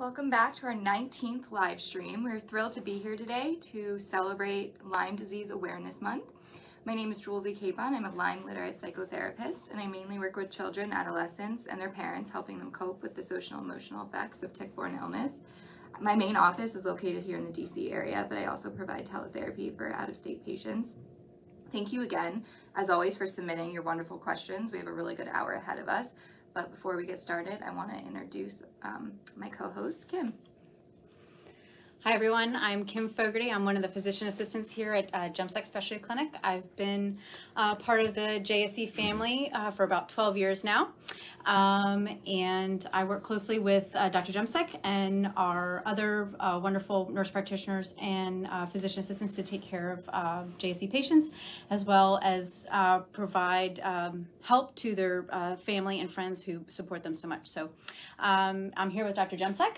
Welcome back to our 19th live stream. We're thrilled to be here today to celebrate Lyme Disease Awareness Month. My name is 𝗧𝗜𝗘𝗦𝗧𝗔𝗠𝗣𝗦. I'm a Lyme literate psychotherapist, and I mainly work with children, adolescents, and their parents, helping them cope with the social and emotional effects of tick-borne illness. My main office is located here in the DC area, but I also provide teletherapy for out-of-state patients. Thank you again, as always, for submitting your wonderful questions. We have a really good hour ahead of us. But before we get started, I want to introduce my co-host, Kim. Hi everyone, I'm Kim Fogarty. I'm one of the physician assistants here at Jemsek Specialty Clinic. I've been part of the JSC family for about 12 years now. And I work closely with Dr. Jemsek and our other wonderful nurse practitioners and physician assistants to take care of JSC patients, as well as provide help to their family and friends who support them so much. So I'm here with Dr. Jemsek.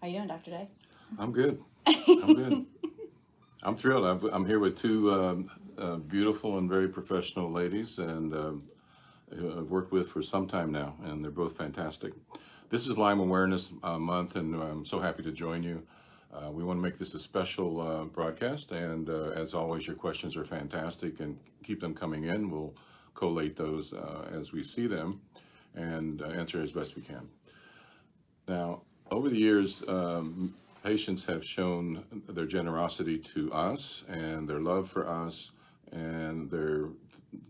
How are you doing, Dr. Day? I'm good. I'm good. I'm thrilled. I'm here with two beautiful and very professional ladies, and who I've worked with for some time now, and they're both fantastic. This is Lyme Awareness Month, and I'm so happy to join you. We want to make this a special broadcast, and as always, your questions are fantastic, and keep them coming in. We'll collate those as we see them and answer as best we can. Now, over the years, patients have shown their generosity to us and their love for us and their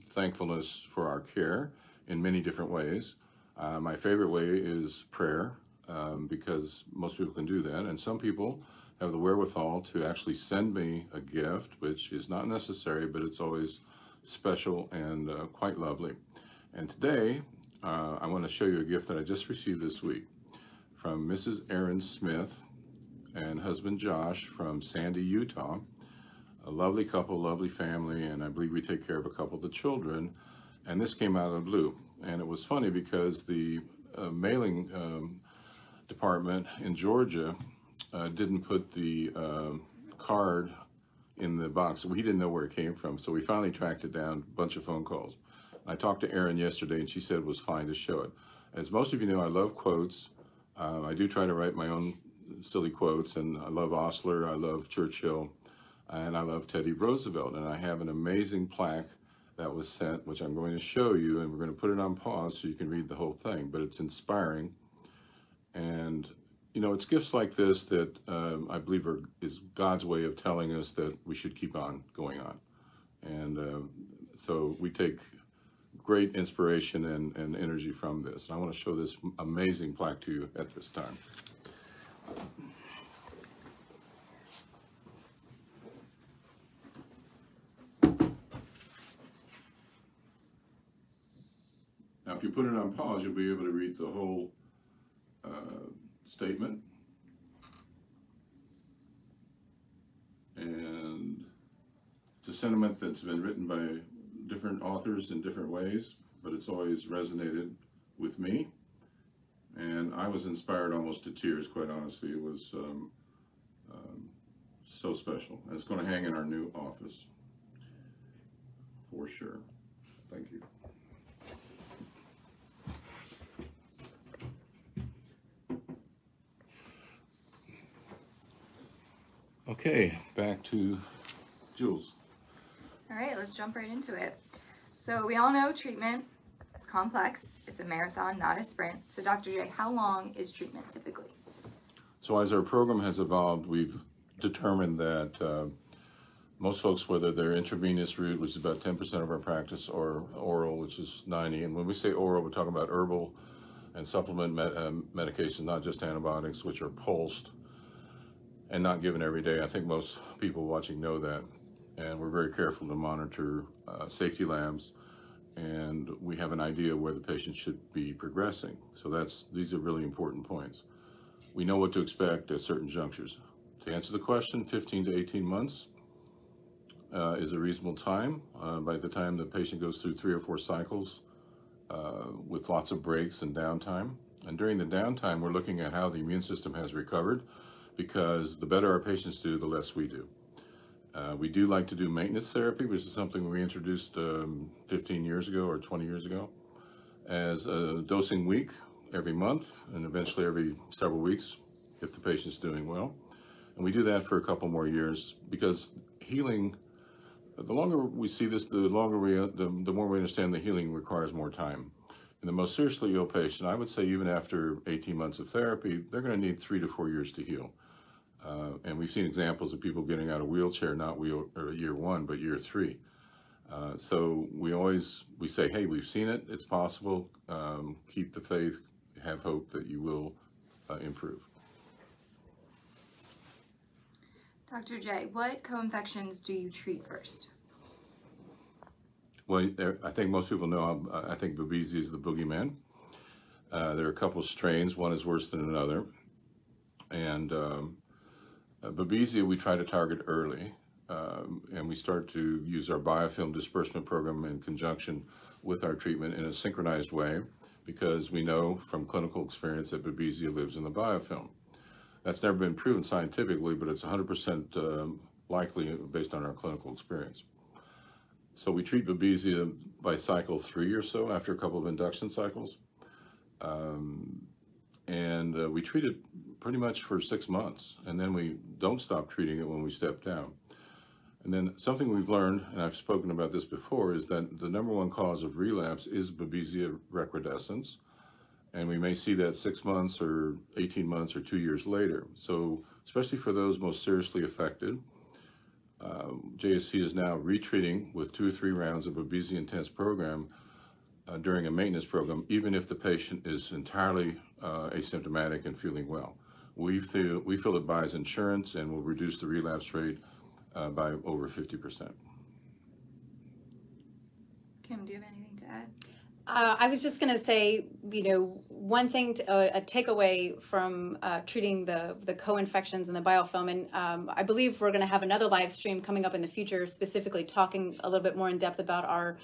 thankfulness for our care in many different ways. My favorite way is prayer, because most people can do that, and some people have the wherewithal to actually send me a gift, which is not necessary, but it's always special and quite lovely. And today, I want to show you a gift that I just received this week from Mrs. Erin Smith and husband Josh from Sandy, Utah. A lovely couple, lovely family, and I believe we take care of a couple of the children. And this came out of the blue. And it was funny because the mailing department in Georgia didn't put the card in the box. We didn't know where it came from, so we finally tracked it down, a bunch of phone calls. I talked to Erin yesterday, and she said it was fine to show it. As most of you know, I love quotes. I do try to write my own silly quotes, and I love Osler, I love Churchill, and I love Teddy Roosevelt. And I have an amazing plaque that was sent, which I'm going to show you, and we're going to put it on pause so you can read the whole thing, but it's inspiring. And you know, it's gifts like this that I believe is God's way of telling us that we should keep on going on. And so we take great inspiration and energy from this. And I want to show this amazing plaque to you at this time. Now, if you put it on pause, you'll be able to read the whole statement. And it's a sentiment that's been written by different authors in different ways, but it's always resonated with me. And I was inspired almost to tears, quite honestly. It was so special. And it's going to hang in our new office, for sure. Thank you. Okay, back to Jules. All right, let's jump right into it. So we all know treatment is complex. It's a marathon, not a sprint. So Dr. J, how long is treatment typically? So as our program has evolved, we've determined that most folks, whether they're intravenous route, which is about 10% of our practice, or oral, which is 90%. And when we say oral, we're talking about herbal and supplement medications, not just antibiotics, which are pulsed and not given every day. I think most people watching know that. And we're very careful to monitor safety labs, and we have an idea where the patient should be progressing. So these are really important points. We know what to expect at certain junctures. To answer the question, 15 to 18 months is a reasonable time. By the time the patient goes through 3 or 4 cycles with lots of breaks and downtime. And during the downtime, we're looking at how the immune system has recovered, because the better our patients do, the less we do. We do like to do maintenance therapy, which is something we introduced 15 years ago or 20 years ago as a dosing week every month and eventually every several weeks if the patient's doing well. And we do that for a couple more years because healing, the longer we see this, the more we understand the healing requires more time. In the most seriously ill patient, I would say even after 18 months of therapy, they're going to need 3 to 4 years to heal. And we've seen examples of people getting out of wheelchair, not year 1, but year 3. So we say, hey, we've seen it, it's possible, keep the faith, have hope that you will improve. Dr. J, what co-infections do you treat first? Well, I think most people know, I think Babesia is the boogeyman. There are a couple of strains, one is worse than another. And Babesia we try to target early, and we start to use our biofilm disbursement program in conjunction with our treatment in a synchronized way, because we know from clinical experience that Babesia lives in the biofilm. That's never been proven scientifically, but it's 100% likely based on our clinical experience. So we treat Babesia by cycle 3 or so after a couple of induction cycles. We treat it pretty much for 6 months, and then we don't stop treating it when we step down. And then something we've learned, and I've spoken about this before, is that the #1 cause of relapse is Babesia recrudescence. And we may see that 6 months or 18 months or 2 years later. So especially for those most seriously affected, JSC is now retreating with 2 or 3 rounds of Babesia intense program during a maintenance program, even if the patient is entirely asymptomatic and feeling well. We feel it buys insurance and will reduce the relapse rate by over 50%. Kim, do you have anything to add? I was just going to say, one thing, a takeaway from treating the co-infections and the biofilm, and I believe we're going to have another live stream coming up in the future, specifically talking a little bit more in depth about our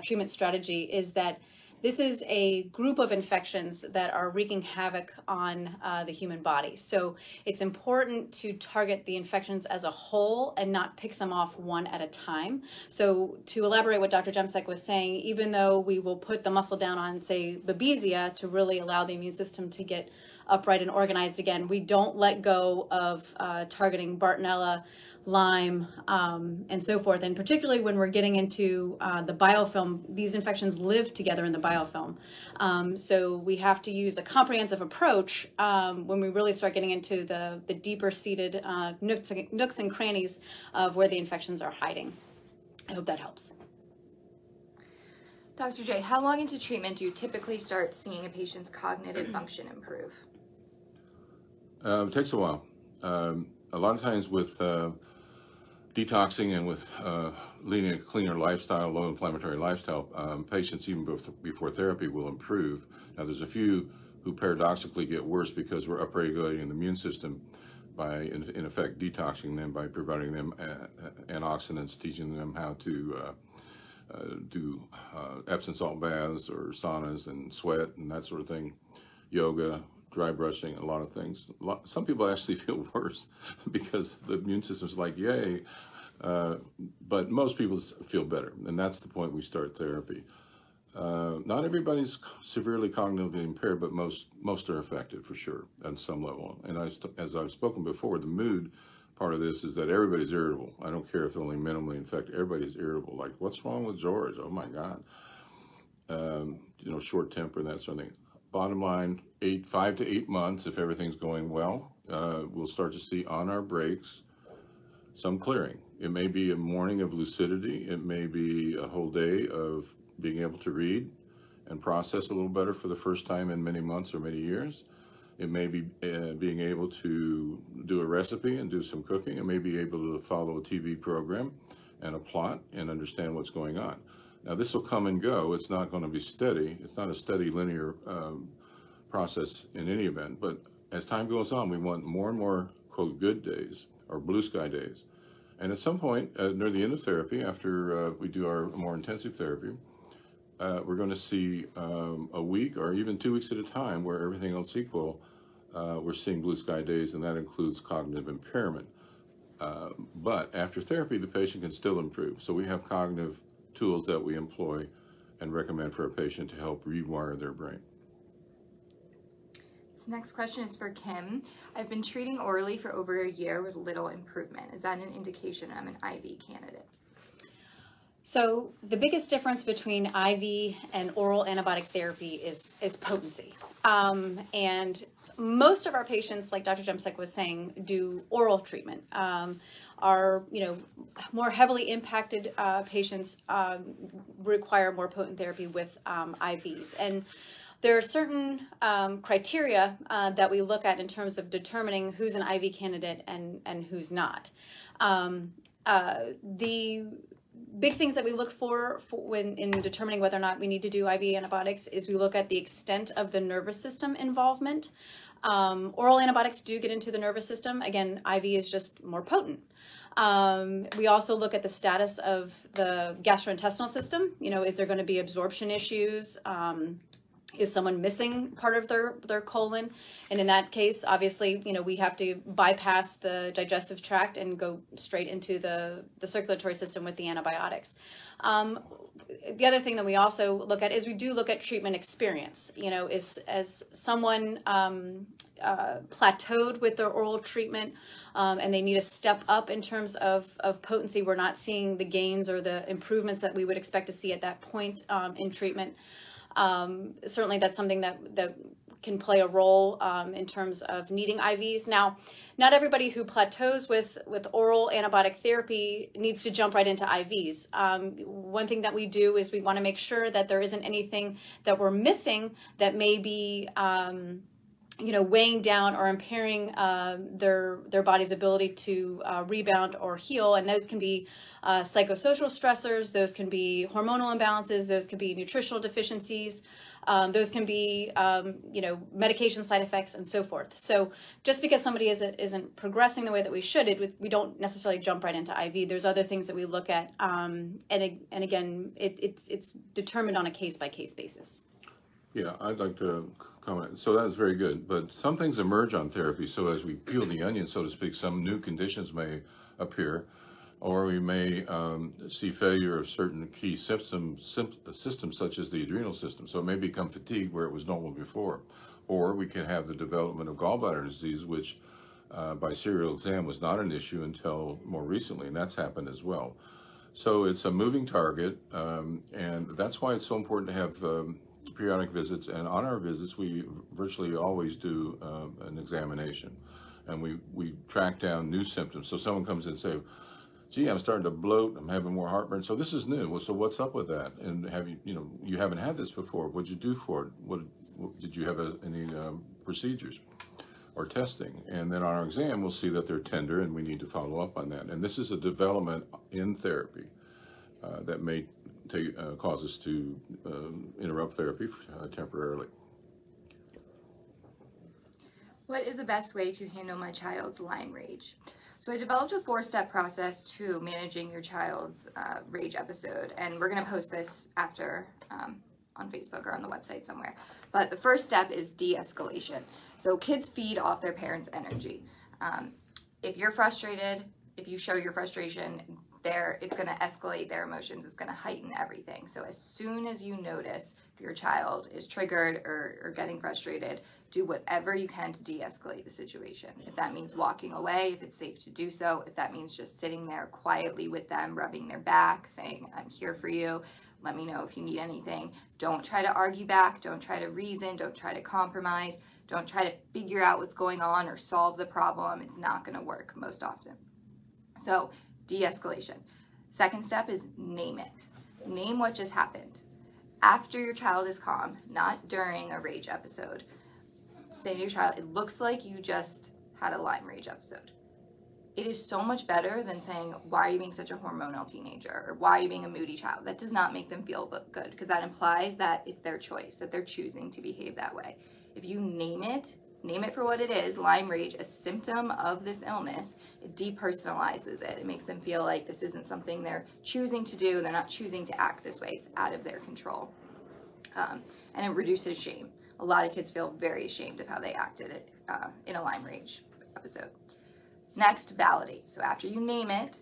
treatment strategy, is that this is a group of infections that are wreaking havoc on the human body. So it's important to target the infections as a whole and not pick them off one at a time. So to elaborate what Dr. Jemsek was saying, even though we will put the muscle down on, say, Babesia to really allow the immune system to get upright and organized again, we don't let go of targeting Bartonella, Lyme, and so forth. And particularly when we're getting into the biofilm, these infections live together in the biofilm. So we have to use a comprehensive approach when we really start getting into the deeper seated nooks and crannies of where the infections are hiding. I hope that helps. Dr. J, how long into treatment do you typically start seeing a patient's cognitive function improve? It takes a while. A lot of times with detoxing and with leading a cleaner lifestyle, low inflammatory lifestyle, patients even before therapy will improve. Now there's a few who paradoxically get worse because we're upregulating the immune system by, in effect, detoxing them by providing them antioxidants, teaching them how to do Epsom salt baths or saunas and sweat and that sort of thing, yoga, dry brushing, a lot of things. Some people actually feel worse because the immune system's like, yay, but most people feel better, and that's the point we start therapy. Not everybody's severely cognitively impaired, but most are affected for sure at some level. And as I've spoken before, the mood part of this is that everybody's irritable. I don't care if they're only minimally infected, everybody's irritable. Like, what's wrong with George? Oh my God. Short temper and that sort of thing. Bottom line, 5 to 8 months, if everything's going well, we'll start to see on our breaks some clearing. It may be a morning of lucidity. It may be a whole day of being able to read and process a little better for the first time in many months or many years. It may be being able to do a recipe and do some cooking. It may be able to follow a TV program and a plot and understand what's going on. Now this will come and go. It's not going to be steady. It's not a steady linear process in any event. But as time goes on, we want more and more, quote, good days or blue sky days. And at some point near the end of therapy, after we do our more intensive therapy, we're going to see a week or even 2 weeks at a time where everything else equal, we're seeing blue sky days, and that includes cognitive impairment. But after therapy, the patient can still improve. So we have cognitive tools that we employ and recommend for a patient to help rewire their brain. This next question is for Kim. I've been treating orally for over a year with little improvement. Is that an indication I'm an IV candidate? So the biggest difference between IV and oral antibiotic therapy is potency. And most of our patients, like Dr. Jemsek was saying, do oral treatment. Our more heavily impacted patients require more potent therapy with IVs. And there are certain criteria that we look at in terms of determining who's an IV candidate and who's not. The big things that we look for when in determining whether or not we need to do IV antibiotics is we look at the extent of the nervous system involvement. Oral antibiotics do get into the nervous system. Again, IV is just more potent. We also look at the status of the gastrointestinal system. Is there going to be absorption issues? Is someone missing part of their colon? And in that case, obviously, we have to bypass the digestive tract and go straight into the circulatory system with the antibiotics. The other thing that we also look at is we do look at treatment experience. As someone plateaued with their oral treatment and they need a step up in terms of potency, we're not seeing the gains or the improvements that we would expect to see at that point in treatment. Certainly that's something that can play a role in terms of needing IVs. Now, not everybody who plateaus with oral antibiotic therapy needs to jump right into IVs. One thing that we do is we want to make sure that there isn't anything that we're missing that may be weighing down or impairing their body's ability to rebound or heal. And those can be psychosocial stressors, those can be hormonal imbalances, those can be nutritional deficiencies, those can be medication side effects and so forth. So just because somebody isn't progressing the way that we should, we don't necessarily jump right into IV. There's other things that we look at, and again, it's determined on a case-by-case basis. Yeah, I'd like to comment. So that's very good, but some things emerge on therapy. So as we peel the onion, so to speak, some new conditions may appear, or we may see failure of certain key systems such as the adrenal system. So it may become fatigued where it was normal before. Or we can have the development of gallbladder disease, which by serial exam was not an issue until more recently, and that's happened as well. So it's a moving target, and that's why it's so important to have periodic visits. And on our visits, we virtually always do an examination, and we track down new symptoms. So someone comes in and say, gee, I'm starting to bloat, I'm having more heartburn. So this is new. Well, so what's up with that? And have you haven't had this before. What'd you do for it? What did you have any procedures or testing? And then on our exam, we'll see that they're tender, and we need to follow up on that. And this is a development in therapy that may cause us to interrupt therapy temporarily. What is the best way to handle my child's Lyme rage? So I developed a 4-step process to managing your child's rage episode, and we're going to post this after on Facebook or on the website somewhere. But the first step is de-escalation. So kids feed off their parents' energy. If you're frustrated, if you show your frustration, it's going to escalate their emotions. It's going to heighten everything. So as soon as you notice your child is triggered or getting frustrated, do whatever you can to de-escalate the situation. If that means walking away, if it's safe to do so, if that means just sitting there quietly with them, rubbing their back, saying, I'm here for you, let me know if you need anything. Don't try to argue back, don't try to reason, don't try to compromise, don't try to figure out what's going on or solve the problem. It's not going to work most often. So de-escalation. Second step is name it. Name what just happened. After your child is calm, not during a rage episode, say to your child, it looks like you just had a Lyme rage episode. It is so much better than saying, why are you being such a hormonal teenager? Or why are you being a moody child? That does not make them feel good, because that implies that it's their choice, that they're choosing to behave that way. If you name it for what it is, Lyme rage, a symptom of this illness, it depersonalizes it. It makes them feel like this isn't something they're choosing to do. They're not choosing to act this way. It's out of their control. And it reduces shame. A lot of kids feel very ashamed of how they acted in a Lyme rage episode. Next, validate. So after you name it,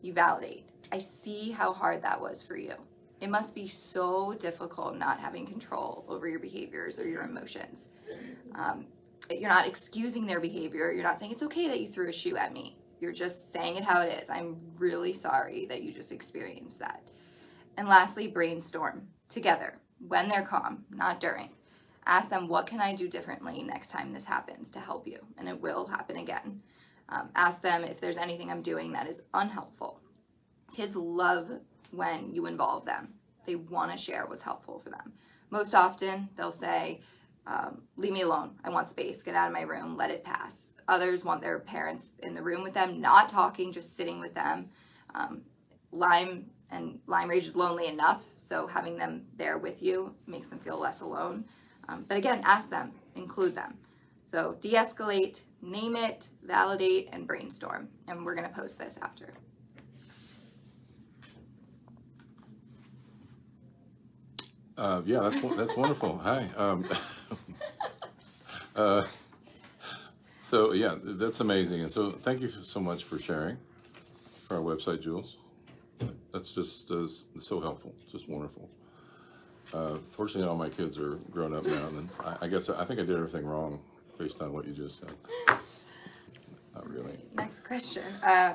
you validate. I see how hard that was for you. It must be so difficult not having control over your behaviors or your emotions. you're not excusing their behavior. You're not saying it's okay that you threw a shoe at me. You're just saying it how it is. I'm really sorry that you just experienced that. And lastly, brainstorm together when they're calm, not during. Ask them, what can I do differently next time this happens to help you? And it will happen again. Ask them if there's anything I'm doing that is unhelpful. Kids love when you involve them. They want to share what's helpful for them. Most often, they'll say, leave me alone. I want space. Get out of my room. Let it pass. Others want their parents in the room with them, not talking, just sitting with them. Lyme rage is lonely enough, so having them there with you makes them feel less alone. But again, ask them, include them. So de-escalate, name it, validate, and brainstorm. And we're going to post this after. Yeah, that's wonderful. Hi. So yeah, that's amazing. And so thank you so much for sharing for our website, Jules. That's just so helpful. It's just wonderful. Fortunately, all my kids are grown up now, and I think I did everything wrong based on what you just said. Not really. Next question.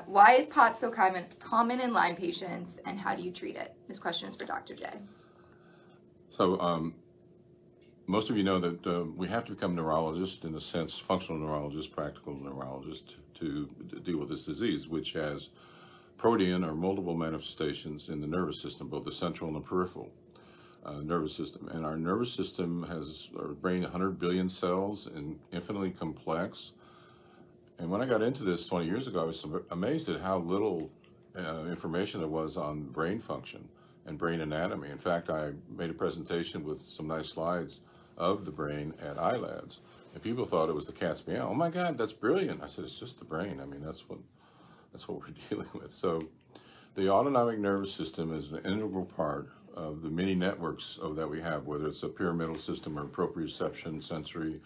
Why is POTS so common in Lyme patients, and how do you treat it? This question is for Dr. J. So most of you know that we have to become neurologists, in a sense, functional neurologists, practical neurologists, to deal with this disease, which has protean or multiple manifestations in the nervous system, both the central and the peripheral nervous system. And our nervous system has, our brain, 100 billion cells and infinitely complex. And when I got into this 20 years ago, I was amazed at how little information there was on brain function and brain anatomy. In fact, I made a presentation with some nice slides of the brain at ILADS, and people thought it was the cat's meow. Oh my God, that's brilliant. I said, it's just the brain. I mean, that's what we're dealing with. So the autonomic nervous system is an integral part of the many networks that we have, whether it's a pyramidal system or proprioception, sensory,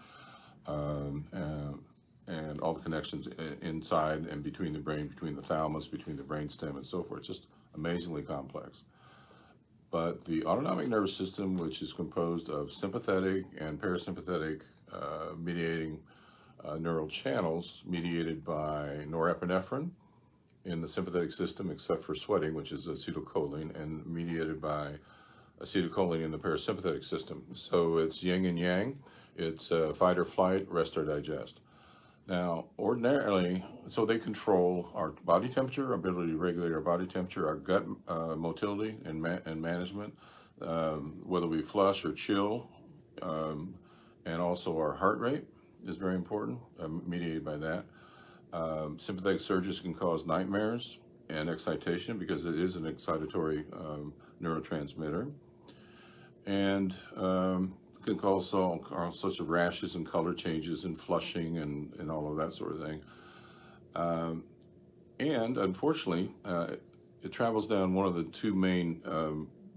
and all the connections inside and between the brain, between the thalamus, between the brainstem, and so forth. It's just amazingly complex. But the autonomic nervous system, which is composed of sympathetic and parasympathetic mediating neural channels mediated by norepinephrine in the sympathetic system, except for sweating, which is acetylcholine, and mediated by acetylcholine in the parasympathetic system. So it's yin and yang. It's fight or flight, rest or digest. Now, ordinarily, so they control our body temperature, our ability to regulate our body temperature, our gut motility and management, whether we flush or chill, and also our heart rate is very important, mediated by that. Sympathetic surges can cause nightmares and excitation because it is an excitatory neurotransmitter, and can cause all sorts of rashes and color changes and flushing and all of that sort of thing. And unfortunately, it travels down one of the two main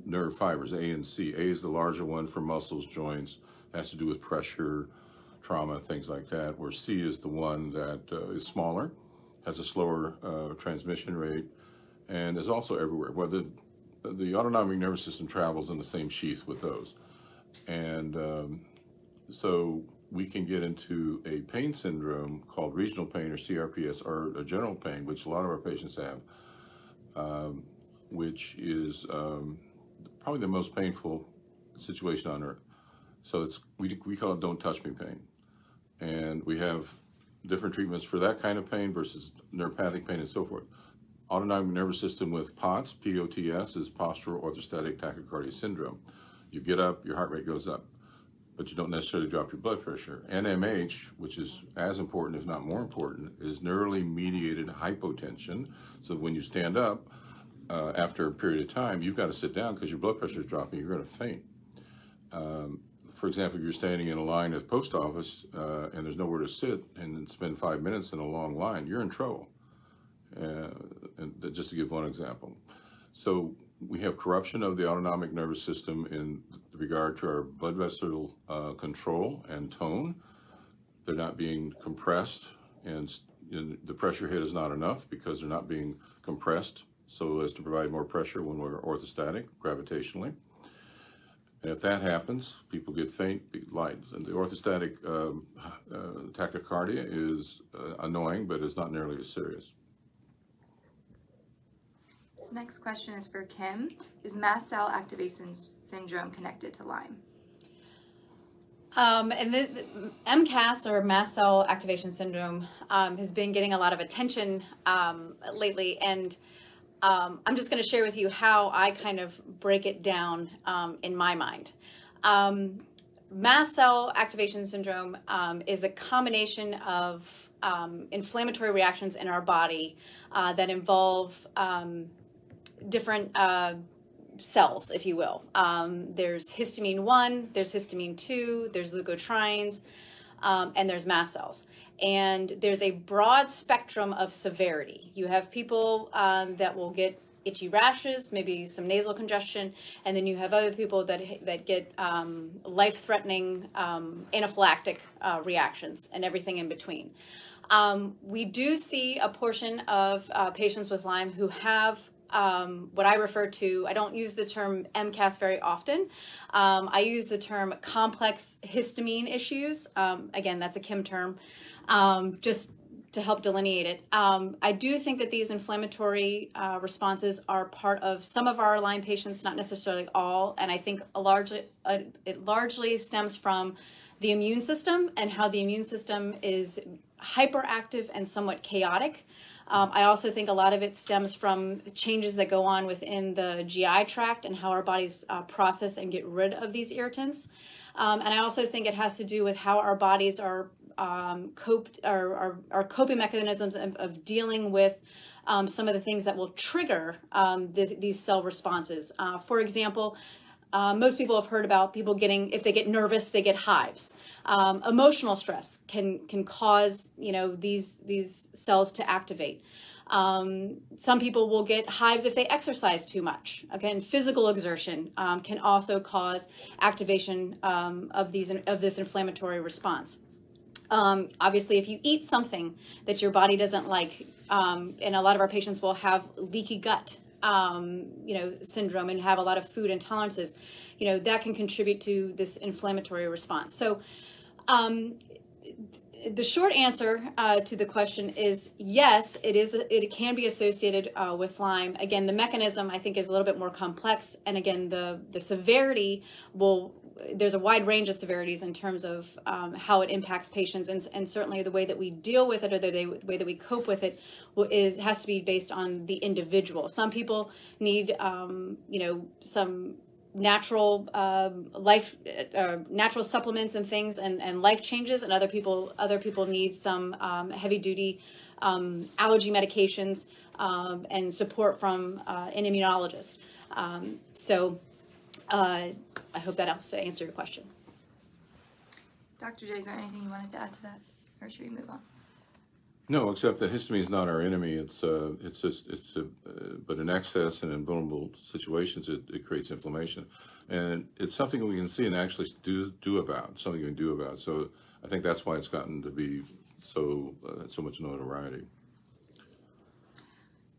nerve fibers, A and C. A is the larger one for muscles, joints, has to do with pressure, trauma, things like that, where C is the one that is smaller, has a slower transmission rate, and is also everywhere. Whether the autonomic nervous system travels in the same sheath with those. And so we can get into a pain syndrome called regional pain or CRPS, or a general pain, which a lot of our patients have, which is probably the most painful situation on earth. So we call it don't touch me pain. And we have different treatments for that kind of pain versus neuropathic pain and so forth. Autonomic nervous system with POTS, P-O-T-S, is postural orthostatic tachycardia syndrome. You get up, your heart rate goes up, but you don't necessarily drop your blood pressure. NMH, which is as important, if not more important, is neurally mediated hypotension. So when you stand up, after a period of time, you've got to sit down because your blood pressure is dropping, you're going to faint. For example, if you're standing in a line at the post office and there's nowhere to sit and spend 5 minutes in a long line, you're in trouble. And just to give one example. So we have corruption of the autonomic nervous system in regard to our blood vessel control and tone. They're not being compressed, and the pressure hit is not enough because they're not being compressed so as to provide more pressure when we're orthostatic, gravitationally. And if that happens, people get faint, light. And the orthostatic tachycardia is annoying, but it's not nearly as serious. This next question is for Kim. Is mast cell activation syndrome connected to Lyme? And the MCAS, or mast cell activation syndrome, has been getting a lot of attention lately, and I'm just going to share with you how I kind of break it down in my mind. Mast cell activation syndrome is a combination of inflammatory reactions in our body that involve different cells, if you will. There's histamine 1, there's histamine 2, there's leukotrienes, and there's mast cells. And there's a broad spectrum of severity. You have people that will get itchy rashes, maybe some nasal congestion, and then you have other people that get life-threatening anaphylactic reactions and everything in between. We do see a portion of patients with Lyme who have what I refer to, I don't use the term MCAS very often. I use the term complex histamine issues. Again, that's a Kim term, just to help delineate it. I do think that these inflammatory responses are part of some of our Lyme patients, not necessarily all, and I think it largely stems from the immune system and how the immune system is hyperactive and somewhat chaotic. I also think a lot of it stems from changes that go on within the GI tract and how our bodies process and get rid of these irritants. And I also think it has to do with how our bodies are our coping mechanisms of dealing with some of the things that will trigger these cell responses. For example, most people have heard about people getting, if they get nervous, they get hives. Emotional stress can cause, these cells to activate. Some people will get hives if they exercise too much. Again, physical exertion can also cause activation of this inflammatory response. Obviously, if you eat something that your body doesn't like, and a lot of our patients will have leaky gut, syndrome and have a lot of food intolerances, that can contribute to this inflammatory response. So the short answer to the question is yes, it can be associated with Lyme. Again, the mechanism I think is a little bit more complex, and again, the severity there's a wide range of severities in terms of how it impacts patients, and certainly the way that we deal with it, or the way that we cope with it, has to be based on the individual. Some people need some natural natural supplements and things, and life changes, and other people need some heavy duty allergy medications and support from an immunologist. I hope that helps to answer your question. Dr. J, is there anything you wanted to add to that, or should we move on? No, except that histamine is not our enemy. But in excess and in vulnerable situations, it creates inflammation, and it's something we can see and actually do about. Something we can do about. So I think that's why it's gotten to be so much notoriety.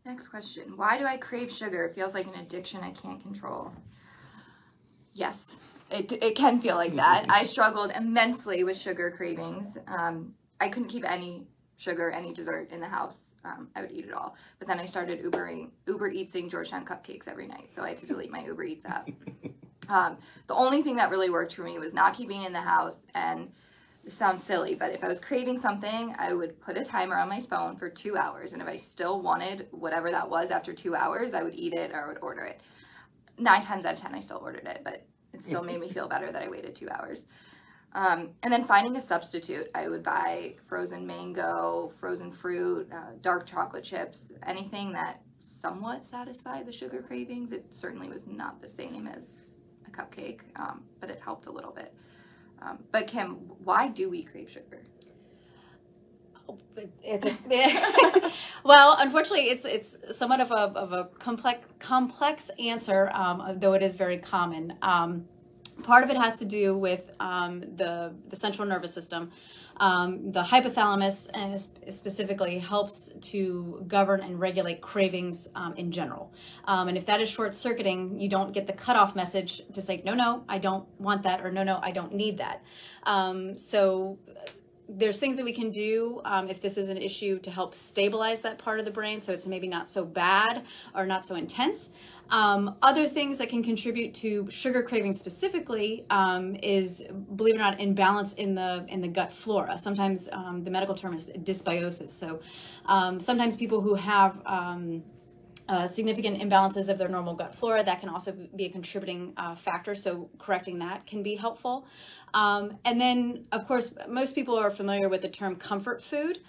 Next question: why do I crave sugar? It feels like an addiction I can't control. Yes, it can feel like that. I struggled immensely with sugar cravings. I couldn't keep any sugar, any dessert in the house. I would eat it all. But then I started Uber Eatsing Georgetown cupcakes every night, so I had to delete my Uber Eats app. The only thing that really worked for me was not keeping it in the house, and this sounds silly, but if I was craving something, I would put a timer on my phone for 2 hours, and if I still wanted whatever that was after 2 hours, I would eat it or I would order it. 9 times out of 10, I still ordered it, but it still made me feel better that I waited 2 hours. And then finding a substitute, I would buy frozen mango, frozen fruit, dark chocolate chips, anything that somewhat satisfied the sugar cravings. It certainly was not the same as a cupcake, but it helped a little bit. But Kim, why do we crave sugar? Well, unfortunately, it's somewhat of a complex answer, though it is very common. Part of it has to do with the central nervous system. The hypothalamus specifically helps to govern and regulate cravings in general. And if that is short-circuiting, you don't get the cutoff message to say, no, no, I don't want that, or no, no, I don't need that. So there's things that we can do if this is an issue to help stabilize that part of the brain so it's maybe not so bad or not so intense. Other things that can contribute to sugar craving specifically is, believe it or not, imbalance in the gut flora. Sometimes the medical term is dysbiosis. So sometimes people who have significant imbalances of their normal gut flora, that can also be a contributing factor, so correcting that can be helpful. And then, of course, most people are familiar with the term comfort food.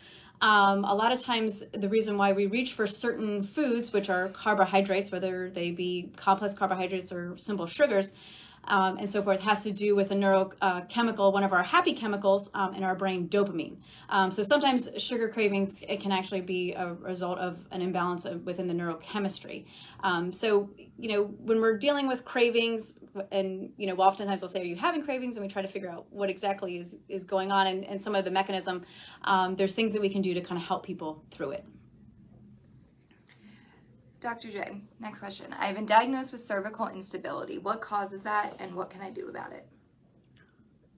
A lot of times the reason why we reach for certain foods, which are carbohydrates, whether they be complex carbohydrates or simple sugars, and so forth, has to do with a neurochemical, one of our happy chemicals in our brain, dopamine. So sometimes sugar cravings, it can actually be a result of an imbalance within the neurochemistry. So, you know, when we're dealing with cravings, and, you know, oftentimes we'll say, are you having cravings? And we try to figure out what exactly is going on, and some of the mechanism. There's things that we can do to kind of help people through it. Dr. J, next question. I've been diagnosed with cervical instability. What causes that, and what can I do about it?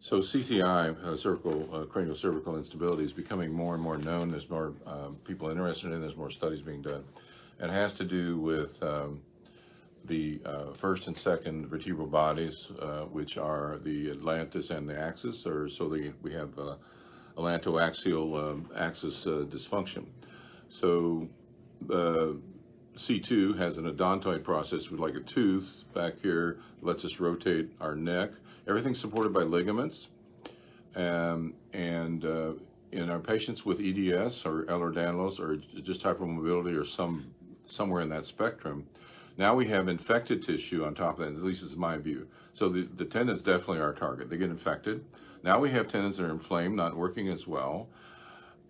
So CCI, cranial cervical instability, is becoming more and more known. There's more people interested in it. There's more studies being done. It has to do with the first and second vertebral bodies, which are the atlantis and the axis, we have atlantoaxial axis dysfunction. So C2 has an odontoid process with like a tooth back here, lets us rotate our neck. Everything's supported by ligaments. In our patients with EDS or Ehlers-Danlos or just hypermobility or somewhere in that spectrum, now we have infected tissue on top of that, at least is my view. So the tendons definitely are our target. They get infected. Now we have tendons that are inflamed, not working as well.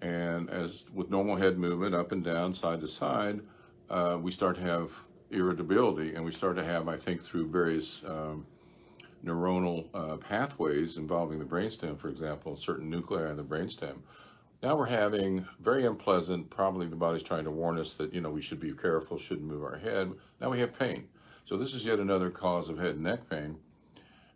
And as with normal head movement up and down, side to side, we start to have irritability, and we start to have, I think, through various neuronal pathways involving the brainstem, for example, certain nuclei in the brainstem. Now we're having very unpleasant, probably the body's trying to warn us that, you know, we should be careful, shouldn't move our head. Now we have pain. So this is yet another cause of head and neck pain.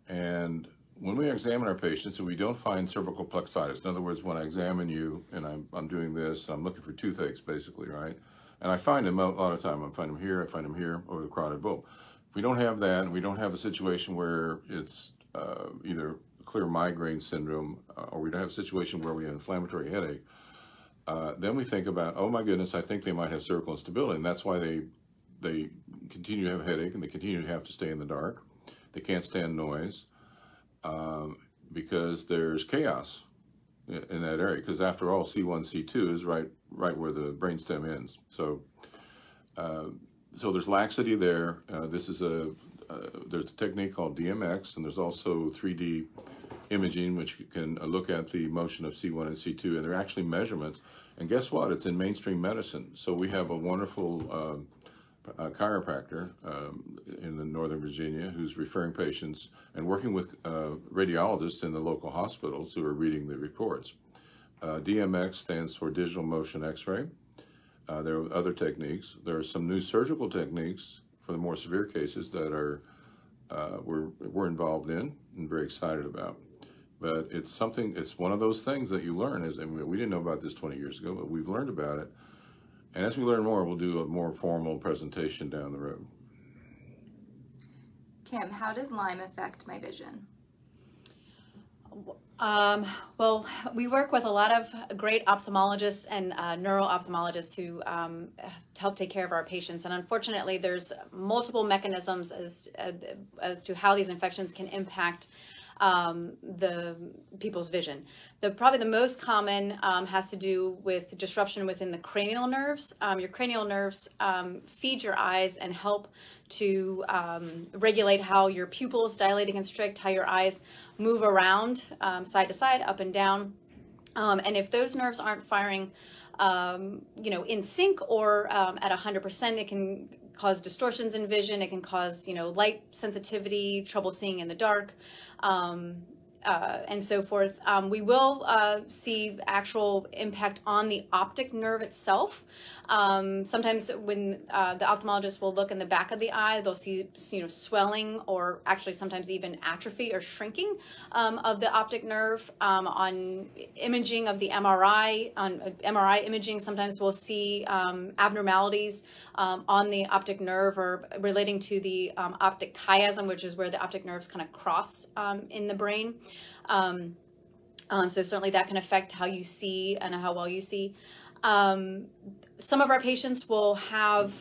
And when we examine our patients and we don't find cervical plexitis, in other words, when I examine you and I'm doing this, I'm looking for toothaches basically, right? And I find them a lot of the time. I find them here, over the carotid bulb. If we don't have that, and we don't have a situation where it's either clear migraine syndrome, or we don't have a situation where we have inflammatory headache, then we think about, oh my goodness, I think they might have cervical instability, and that's why they continue to have a headache, and they continue to have to stay in the dark. They can't stand noise because there's chaos in that area, because after all, C1, C2 is right where the brainstem ends. So so there's laxity there. There's a technique called DMX, and there's also 3D imaging, which can look at the motion of C1 and C2, and they're actually measurements. And guess what? It's in mainstream medicine. So we have a wonderful chiropractor in the Northern Virginia who's referring patients and working with radiologists in the local hospitals who are reading the reports. DMX stands for digital motion x-ray. There are other techniques. There are some new surgical techniques for the more severe cases that are we're involved in and very excited about. But it's one of those things that you learn. We didn't know about this 20 years ago, but we've learned about it. And as we learn more, we'll do a more formal presentation down the road. Kim, how does Lyme affect my vision? Well, we work with a lot of great ophthalmologists and neuro-ophthalmologists who help take care of our patients. And unfortunately, there's multiple mechanisms as to how these infections can impact the people's vision. Probably the most common has to do with disruption within the cranial nerves. Your cranial nerves feed your eyes and help to regulate how your pupils dilate and constrict, how your eyes move around side to side, up and down. And if those nerves aren't firing, in sync or at 100%, it can cause distortions in vision. It can cause, light sensitivity, trouble seeing in the dark. and so forth. We will see actual impact on the optic nerve itself. Sometimes when the ophthalmologist will look in the back of the eye, they'll see, swelling, or actually sometimes even atrophy or shrinking of the optic nerve. On imaging of the MRI, on MRI imaging, sometimes we'll see abnormalities on the optic nerve, or relating to the optic chiasm, which is where the optic nerves kind of cross in the brain. So certainly that can affect how you see and how well you see. Some of our patients will have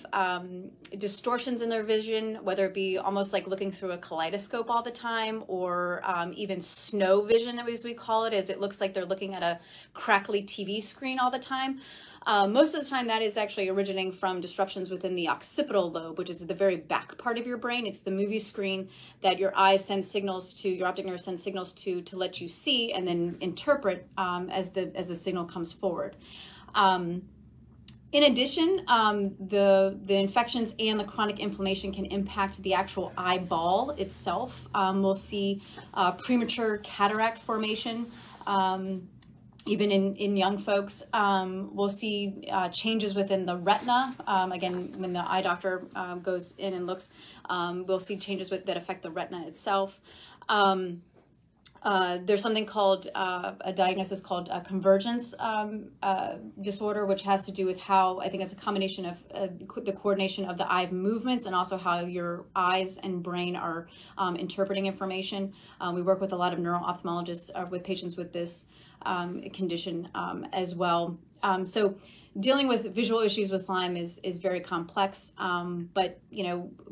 distortions in their vision, whether it be almost like looking through a kaleidoscope all the time, or even snow vision, as we call it, as it looks like they're looking at a crackly TV screen all the time. Most of the time that is actually originating from disruptions within the occipital lobe, which is the very back part of your brain. It's the movie screen that your eyes send signals to, your optic nerve sends signals to let you see and then interpret as the signal comes forward. In addition, the infections and the chronic inflammation can impact the actual eyeball itself. We'll see premature cataract formation. Even in young folks. We'll see changes within the retina. Again, when the eye doctor goes in and looks, we'll see changes that affect the retina itself. There's something called a diagnosis called convergence disorder, which has to do with how, I think it's a combination of the coordination of the eye movements and also how your eyes and brain are interpreting information. We work with a lot of neuro-ophthalmologists with patients with this condition as well. So dealing with visual issues with Lyme is very complex, but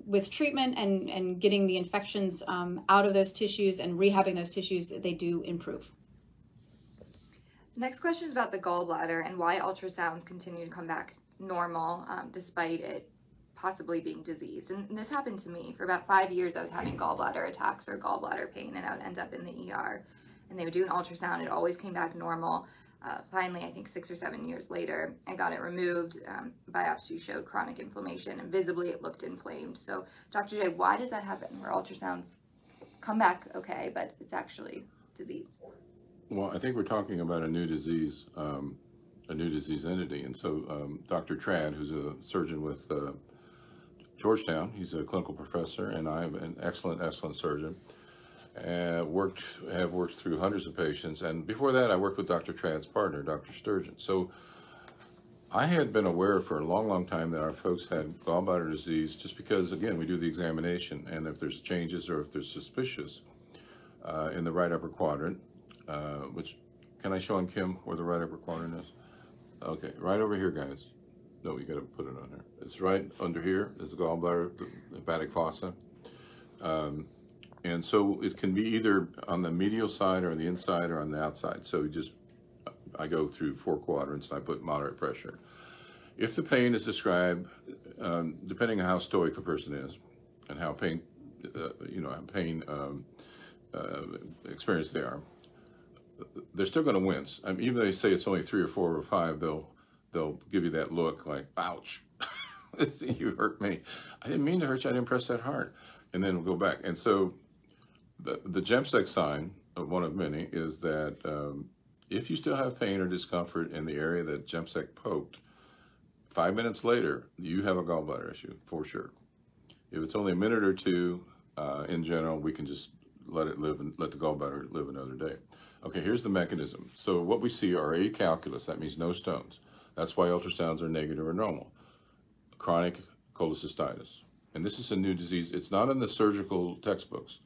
with treatment and getting the infections out of those tissues and rehabbing those tissues, they do improve. The next question is about the gallbladder and why ultrasounds continue to come back normal despite it possibly being diseased. And this happened to me. For about 5 years I was having gallbladder attacks or gallbladder pain, and I would end up in the ER. And they would do an ultrasound. It always came back normal. Finally, I think 6 or 7 years later, I got it removed. Biopsy showed chronic inflammation, and visibly it looked inflamed. So, Dr. J, why does that happen, where ultrasounds come back okay, but it's actually diseased? Well, I think we're talking about a new disease entity. And so Dr. Trad, who's a surgeon with Georgetown, he's a clinical professor, and I'm an excellent surgeon. Have worked through hundreds of patients, and before that I worked with Dr. Trad's partner, Dr. Sturgeon. So I had been aware for a long time that our folks had gallbladder disease, just because, again, we do the examination, and if there's changes or if there's suspicious in the right upper quadrant, which, can I show on Kim where the right upper quadrant is? Okay, right over here, guys. No, you got to put it on there. It's right under here is the gallbladder, the hepatic fossa. And so it can be either on the medial side or on the inside or on the outside. So I go through 4 quadrants and I put moderate pressure. If the pain is described, depending on how stoic the person is and how pain experienced they are, they're still going to wince. I mean, even if they say it's only 3 or 4 or 5, they'll give you that look like, ouch, you hurt me. I didn't mean to hurt you. I didn't press that hard. And then we'll go back. And so the Jemsek sign, one of many, is that if you still have pain or discomfort in the area that Jemsek poked, 5 minutes later, you have a gallbladder issue, for sure. If it's only a minute or 2, in general, we can just let it live and let the gallbladder live another day. Okay, here's the mechanism. So what we see are acalculous, that means no stones. That's why ultrasounds are negative or normal. Chronic cholecystitis. And this is a new disease. It's not in the surgical textbooks.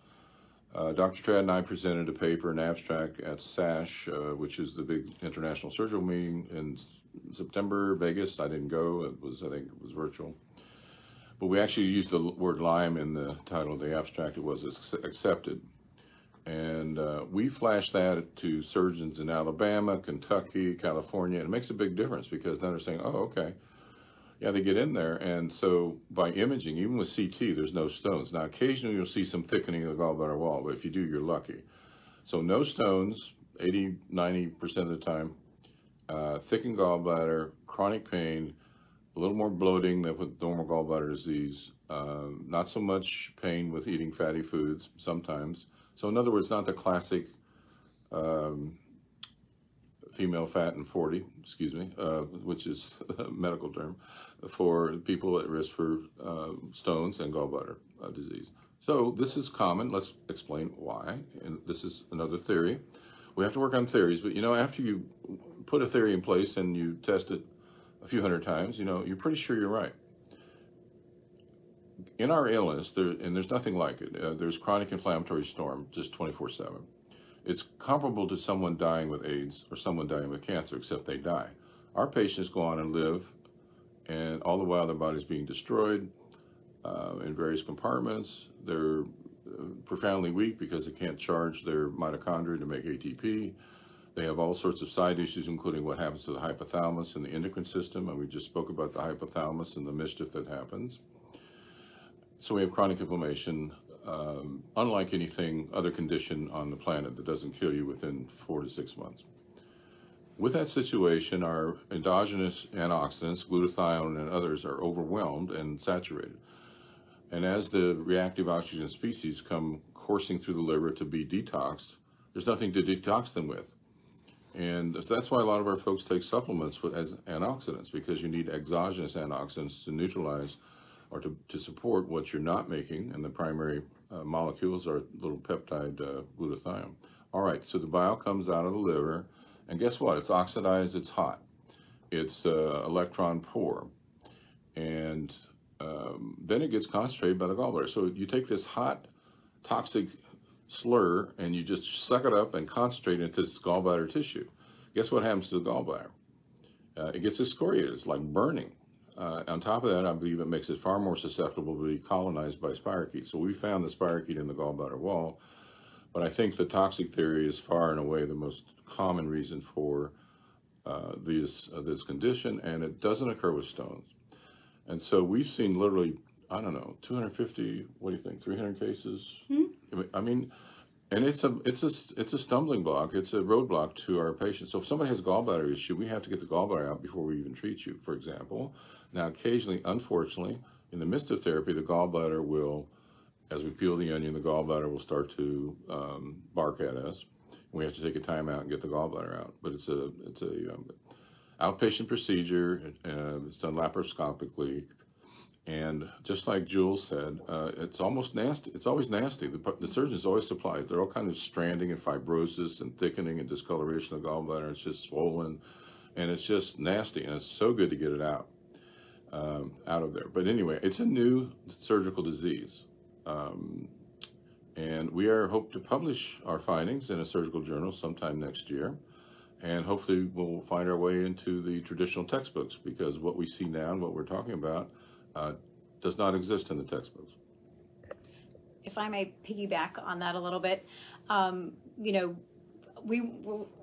Dr. Trad and I presented a paper, an abstract at SASH, which is the big international surgical meeting in September, Vegas. I didn't go. I think it was virtual. But we actually used the word Lyme in the title of the abstract. It was accepted. And we flashed that to surgeons in Alabama, Kentucky, California. And it makes a big difference because now they're saying, oh, okay. Yeah, they get in there, and so by imaging, even with CT, there's no stones. Now, occasionally you'll see some thickening of the gallbladder wall, but if you do, you're lucky. So no stones, 80, 90% of the time, thickened gallbladder, chronic pain, a little more bloating than with normal gallbladder disease, not so much pain with eating fatty foods sometimes. So in other words, not the classic female fat and 40, excuse me, which is a medical term, for people at risk for stones and gallbladder disease. So this is common. Let's explain why. And this is another theory. We have to work on theories, but you know, after you put a theory in place and you test it a few hundred times, you know, you're pretty sure you're right. In our illness, and there's nothing like it, there's chronic inflammatory storm just 24/7. It's comparable to someone dying with AIDS or someone dying with cancer, except they die. Our patients go on and live, and all the while their body's being destroyed in various compartments. They're profoundly weak because they can't charge their mitochondria to make ATP. They have all sorts of side issues, including what happens to the hypothalamus and the endocrine system, and we just spoke about the hypothalamus and the mischief that happens. So we have chronic inflammation, unlike anything, other condition on the planet that doesn't kill you within 4 to 6 months. With that situation, our endogenous antioxidants, glutathione and others, are overwhelmed and saturated. And as the reactive oxygen species come coursing through the liver to be detoxed, there's nothing to detox them with. And so that's why a lot of our folks take supplements as antioxidants, because you need exogenous antioxidants to neutralize or to support what you're not making, and the primary molecules are little peptide glutathione. All right, so the bile comes out of the liver, and guess what? It's oxidized, it's hot. It's electron poor, and then it gets concentrated by the gallbladder. So you take this hot, toxic slur, and you just suck it up and concentrate it into this gallbladder tissue. Guess what happens to the gallbladder? It gets excoriated. It's like burning. On top of that, I believe it makes it far more susceptible to be colonized by spirochetes. So we found the spirochete in the gallbladder wall, but I think the toxic theory is far and away the most common reason for this condition, and it doesn't occur with stones. And so we've seen literally, I don't know, 250, what do you think, 300 cases? Mm-hmm. I mean, and it's a stumbling block. It's a roadblock to our patients. So if somebody has a gallbladder issue, we have to get the gallbladder out before we even treat you, for example. Now, occasionally, unfortunately, in the midst of therapy, the gallbladder will, as we peel the onion, the gallbladder will start to bark at us. We have to take a time out and get the gallbladder out. But it's a outpatient procedure. It's done laparoscopically. And just like Jules said, it's almost nasty. It's always nasty. The surgeons always supply it. They're all kind of stranding and fibrosis and thickening and discoloration of the gallbladder. It's just swollen, and it's just nasty. And it's so good to get it out of there. But anyway, it's a new surgical disease. And we hope to publish our findings in a surgical journal sometime next year. And hopefully we'll find our way into the traditional textbooks, because what we see now and what we're talking about does not exist in the textbooks. If I may piggyback on that a little bit, you know,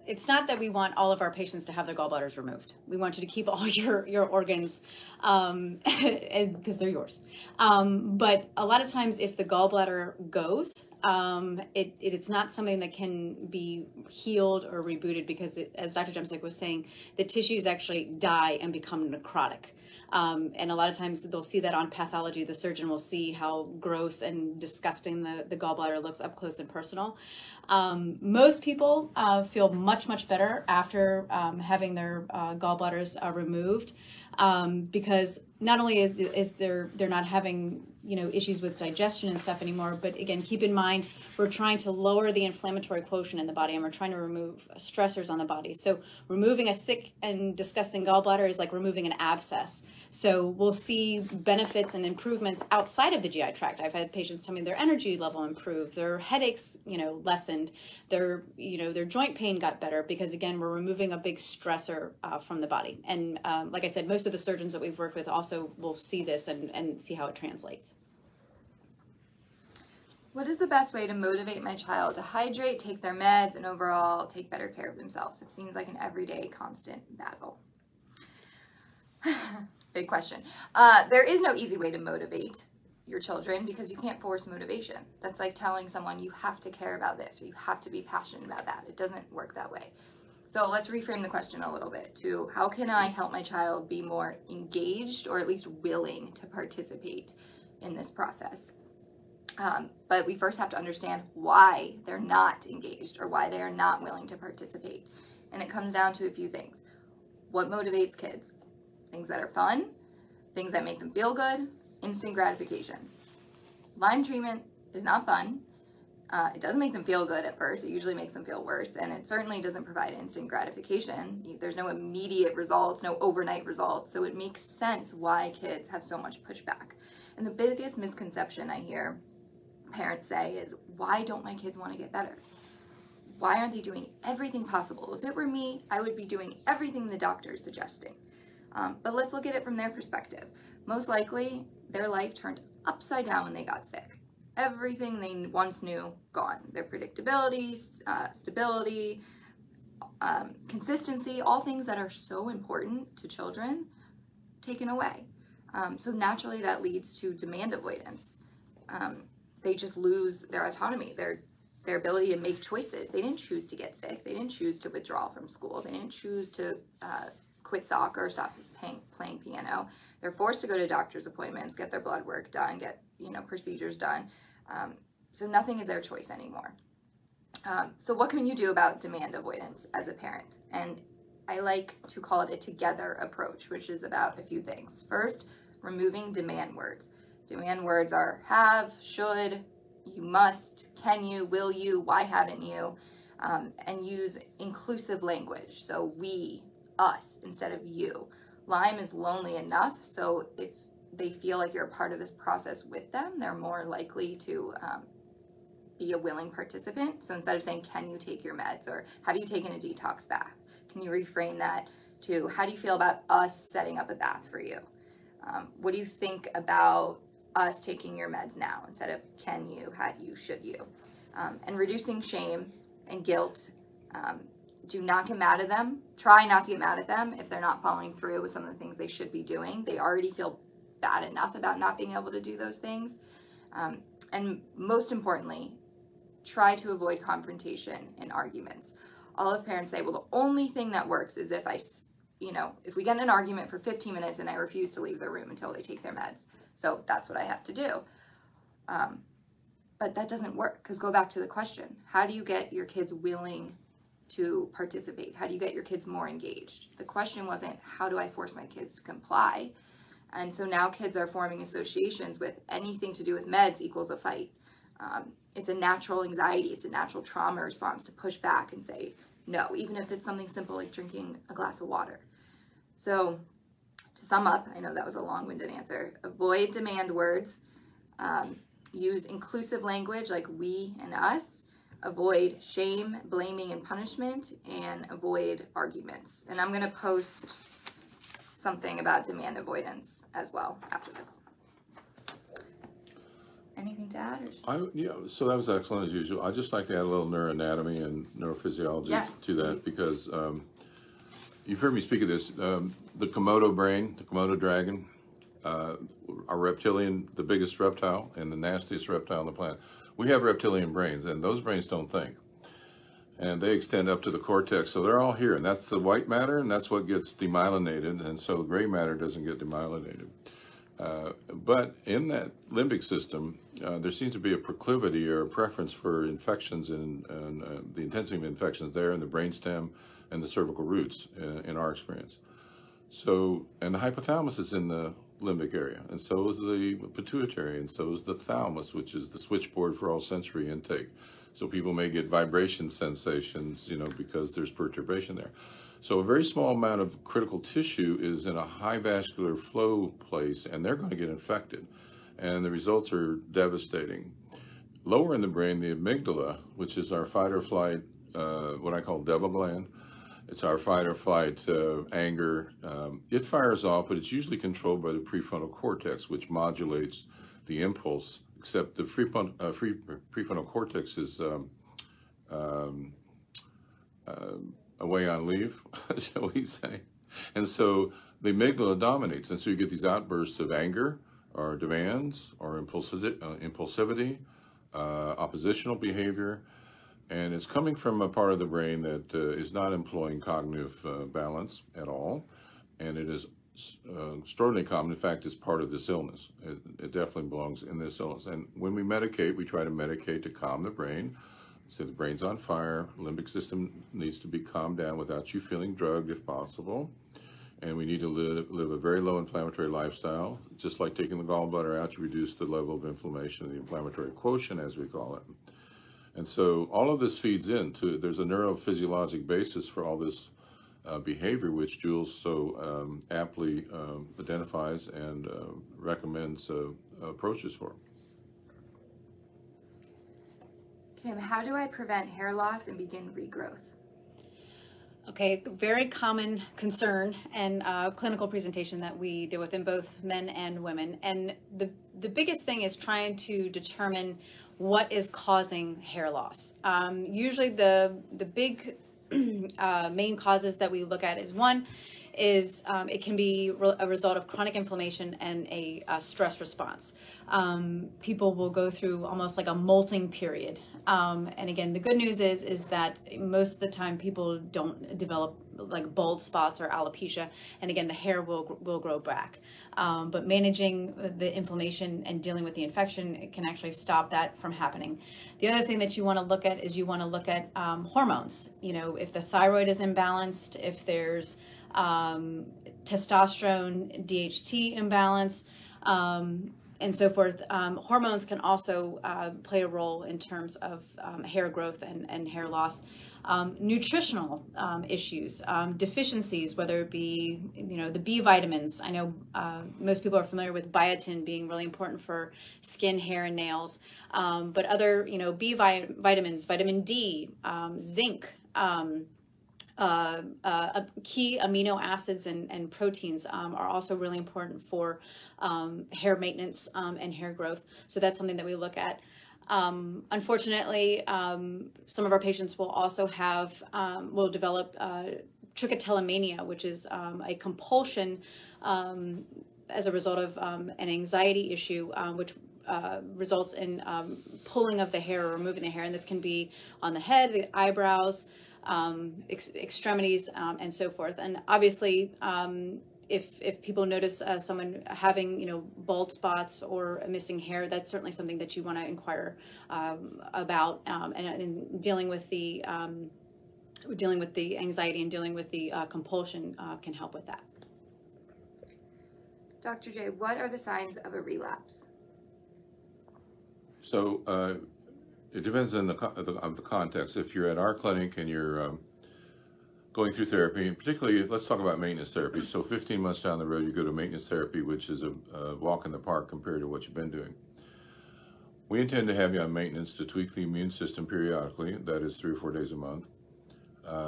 it's not that we want all of our patients to have their gallbladders removed. We want you to keep all your organs because they're yours. But a lot of times if the gallbladder goes, it's not something that can be healed or rebooted, because as Dr. Jemsek was saying, the tissues actually die and become necrotic. And a lot of times they'll see that on pathology. The surgeon will see how gross and disgusting the gallbladder looks up close and personal. Most people feel much better after having their gallbladders removed, because not only is they're not having issues with digestion and stuff anymore, but again, keep in mind, we're trying to lower the inflammatory quotient in the body, and we're trying to remove stressors on the body. So removing a sick and disgusting gallbladder is like removing an abscess. So we'll see benefits and improvements outside of the GI tract. I've had patients tell me their energy level improved, their headaches, lessened, their joint pain got better, because again, we're removing a big stressor from the body. And like I said, most of the surgeons that we've worked with also will see this and see how it translates. What is the best way to motivate my child to hydrate, take their meds, and overall take better care of themselves? It seems like an everyday, constant battle. Big question. There is no easy way to motivate your children, because you can't force motivation. That's like telling someone you have to care about this or you have to be passionate about that. It doesn't work that way. So let's reframe the question a little bit to, how can I help my child be more engaged, or at least willing to participate in this process? But we first have to understand why they're not engaged or why they are not willing to participate. And it comes down to a few things. What motivates kids? Things that are fun, things that make them feel good, instant gratification. Lyme treatment is not fun. It doesn't make them feel good at first. It usually makes them feel worse, and it certainly doesn't provide instant gratification. There's no immediate results, no overnight results, so it makes sense why kids have so much pushback. And the biggest misconception I hear parents say is, why don't my kids want to get better? Why aren't they doing everything possible? If it were me, I would be doing everything the doctor is suggesting. But let's look at it from their perspective. Most likely, their life turned upside down when they got sick. Everything they once knew, gone. Their predictability, stability, consistency, all things that are so important to children, taken away. So naturally that leads to demand avoidance. They just lose their autonomy, their ability to make choices. They didn't choose to get sick. They didn't choose to withdraw from school. They didn't choose to quit soccer, stop playing piano. They're forced to go to doctor's appointments, get their blood work done, get procedures done. So nothing is their choice anymore. So what can you do about demand avoidance as a parent? And I like to call it a together approach, which is about a few things. First, removing demand words. Demand words are have, should, you must, can you, will you, why haven't you, and use inclusive language. So we, us, instead of you. Lyme is lonely enough, so if they feel like you're a part of this process with them, they're more likely to be a willing participant. So instead of saying, can you take your meds, or have you taken a detox bath, can you reframe that to, how do you feel about us setting up a bath for you? What do you think about us taking your meds now, instead of can you, had you, should you? And reducing shame and guilt. Do not get mad at them. Try not to get mad at them if they're not following through with some of the things they should be doing. They already feel bad enough about not being able to do those things. And most importantly, try to avoid confrontation and arguments. All of parents say, well, the only thing that works is if if we get in an argument for 15 minutes and I refuse to leave their room until they take their meds. So that's what I have to do. But that doesn't work, because go back to the question. How do you get your kids willing to participate? How do you get your kids more engaged? The question wasn't, how do I force my kids to comply? And so now kids are forming associations with anything to do with meds equals a fight. It's a natural anxiety. It's a natural trauma response to push back and say no, even if it's something simple like drinking a glass of water. So to sum up, I know that was a long-winded answer. Avoid demand words. Use inclusive language like we and us. Avoid shame, blaming, and punishment, and avoid arguments. And I'm going to post something about demand avoidance as well after this. Anything to add? Yeah, so that was excellent as usual. I'd just like to add a little neuroanatomy and neurophysiology to that, because you've heard me speak of this. The Komodo brain, the Komodo dragon, our reptilian, the biggest reptile and the nastiest reptile on the planet. We have reptilian brains, and those brains don't think. And they extend up to the cortex, so they're all here. And that's the white matter, and that's what gets demyelinated, and so gray matter doesn't get demyelinated. But in that limbic system, there seems to be a proclivity or a preference for infections and the intensity of infections there in the brainstem and the cervical roots in our experience. So, and the hypothalamus is in the limbic area, and so is the pituitary, and so is the thalamus, which is the switchboard for all sensory intake. So people may get vibration sensations, because there's perturbation there. So a very small amount of critical tissue is in a high vascular flow place, and they're going to get infected, and the results are devastating. Lower in the brain, the amygdala, which is our fight or flight, what I call devil gland, it's our fight or flight anger. It fires off, but it's usually controlled by the prefrontal cortex, which modulates the impulse, except the prefrontal cortex is away on leave, shall we say. And so the amygdala dominates, and so you get these outbursts of anger or demands or impulsivity, oppositional behavior, and it's coming from a part of the brain that is not employing cognitive balance at all, and it is extraordinarily common. In fact, it's part of this illness. It definitely belongs in this illness. And when we medicate, we try to medicate to calm the brain. So the brain's on fire, limbic system needs to be calmed down without you feeling drugged if possible. And we need to live a very low inflammatory lifestyle. Just like taking the gallbladder out, you reduce the level of inflammation, the inflammatory quotient, as we call it. And so all of this feeds into, there's a neurophysiologic basis for all this behavior, which Jules so aptly identifies and recommends approaches for. Kim, how do I prevent hair loss and begin regrowth? Okay, very common concern and clinical presentation that we deal with in both men and women. And the biggest thing is trying to determine what is causing hair loss. Usually the big main causes that we look at is one is it can be a result of chronic inflammation and a stress response. People will go through almost like a molting period. And again, the good news is that most of the time people don't develop like bald spots or alopecia, and again the hair will grow back. But managing the inflammation and dealing with the infection, it can actually stop that from happening. The other thing that you want to look at is you want to look at hormones. You know, if the thyroid is imbalanced, if there's testosterone, DHT imbalance, and so forth. Hormones can also play a role in terms of hair growth and hair loss. Nutritional issues, deficiencies, whether it be, you know, the B vitamins. I know most people are familiar with biotin being really important for skin, hair, and nails, but other, you know, B vitamins, vitamin D, zinc, key amino acids and proteins are also really important for hair maintenance and hair growth. So that's something that we look at. Unfortunately, some of our patients will also have, will develop trichotillomania, which is a compulsion as a result of an anxiety issue, which results in pulling of the hair or removing the hair. And this can be on the head, the eyebrows, extremities, and so forth. And obviously, if people notice someone having, you know, bald spots or missing hair, that's certainly something that you want to inquire about, and dealing with the anxiety and dealing with the compulsion can help with that. Dr. J, what are the signs of a relapse? So it depends on the context. If you're at our clinic and you're going through therapy, and particularly, let's talk about maintenance therapy. So 15 months down the road, you go to maintenance therapy, which is a walk in the park compared to what you've been doing. We intend to have you on maintenance to tweak the immune system periodically, that is 3 or 4 days a month,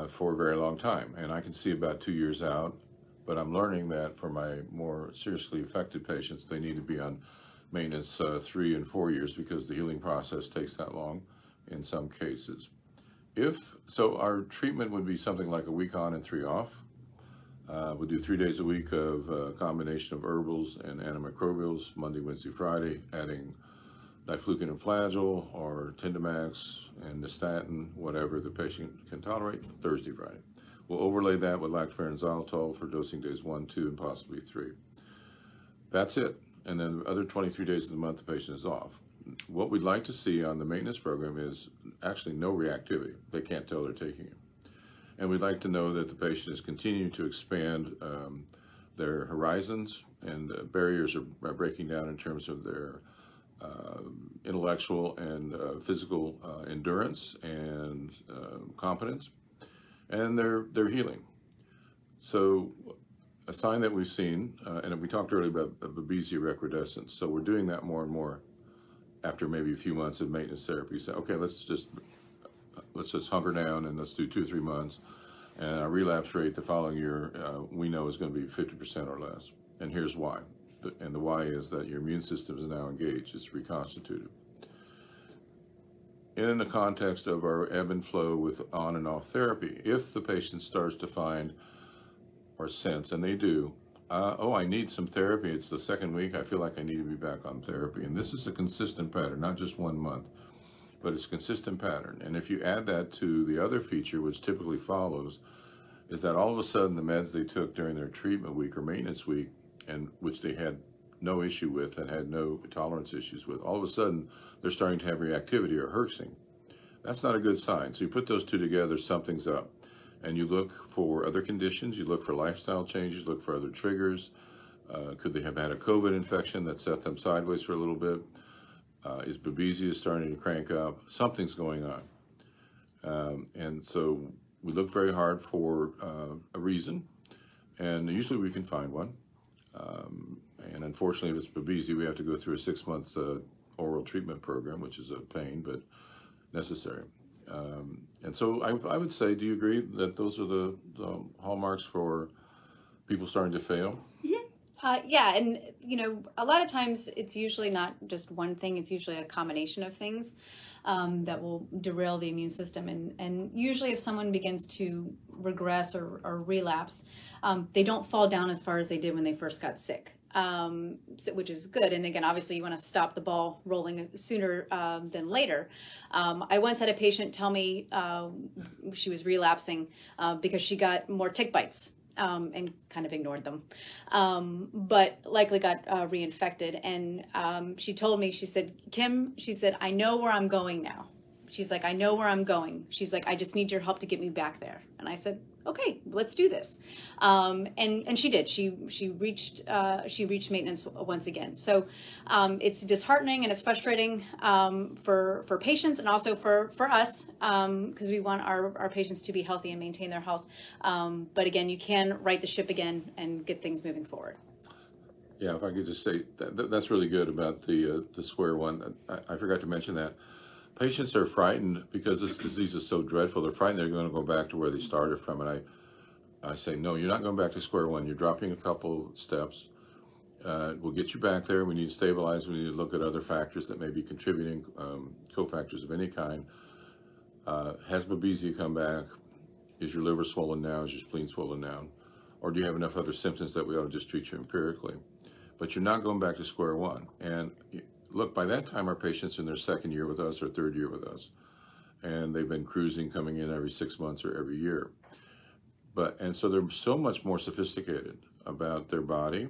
for a very long time. And I can see about 2 years out, but I'm learning that for my more seriously affected patients, they need to be on maintenance 3 and 4 years because the healing process takes that long in some cases. So our treatment would be something like a week on and 3 off. We'll do 3 days a week of a combination of herbals and antimicrobials, Monday, Wednesday, Friday, adding diflucan and flagyl or Tindamax and nystatin, whatever the patient can tolerate, Thursday, Friday. We'll overlay that with lactoferrin and xylitol for dosing days 1, 2, and possibly 3. That's it. And then the other 23 days of the month, the patient is off. What we'd like to see on the maintenance program is actually no reactivity. They can't tell they're taking it. And we'd like to know that the patient is continuing to expand their horizons and barriers are breaking down in terms of their intellectual and physical endurance and competence, and they're healing. So a sign that we've seen, and we talked earlier about babesia recrudescens, so we're doing that more and more after maybe a few months of maintenance therapy. So, okay, let's just hunker down and let's do 2 or 3 months. And our relapse rate the following year, we know is going to be 50% or less. And here's why. And the why is that your immune system is now engaged, it's reconstituted. In the context of our ebb and flow with on and off therapy, if the patient starts to find or sense, and they do, oh, I need some therapy, it's the 2nd week, I feel like I need to be back on therapy. And this is a consistent pattern, not just 1 month, but it's a consistent pattern. And if you add that to the other feature, which typically follows, is that all of a sudden the meds they took during their treatment week or maintenance week, and which they had no issue with and had no tolerance issues with, all of a sudden they're starting to have reactivity or herxing. That's not a good sign. So you put those two together, something's up. And you look for other conditions, you look for lifestyle changes, look for other triggers. Could they have had a COVID infection that set them sideways for a little bit? Is babesia starting to crank up? Something's going on. And so we look very hard for a reason, and usually we can find one. And unfortunately, if it's babesia, we have to go through a 6-month oral treatment program, which is a pain, but necessary. And so I would say, do you agree that those are the hallmarks for people starting to fail? Yeah, and you know, a lot of times it's usually not just one thing, it's usually a combination of things that will derail the immune system. And usually if someone begins to regress or relapse, they don't fall down as far as they did when they first got sick. Which is good. And again, obviously you want to stop the ball rolling sooner than later. I once had a patient tell me she was relapsing because she got more tick bites and kind of ignored them, but likely got reinfected. And she told me, she said, Kim, she said, I know where I'm going now. She's like, I know where I'm going. She's like, I just need your help to get me back there. And I said, okay, let's do this. And she did. She reached maintenance once again. So it's disheartening and it's frustrating for patients and also for us because we want our patients to be healthy and maintain their health. But again, you can right the ship again and get things moving forward. Yeah, if I could just say that's really good about the square one. I forgot to mention that. Patients are frightened because this disease is so dreadful. They're frightened they're going to go back to where they started from. And I say, no, you're not going back to square one. You're dropping a couple steps. We'll get you back there. We need to stabilize. We need to look at other factors that may be contributing, cofactors of any kind. Has babesia come back? Is your liver swollen now? Is your spleen swollen now? Or do you have enough other symptoms that we ought to just treat you empirically? But you're not going back to square one. And look, by that time, our patients are in their 2nd year with us or 3rd year with us. And they've been cruising, coming in every 6 months or every year. And so they're so much more sophisticated about their body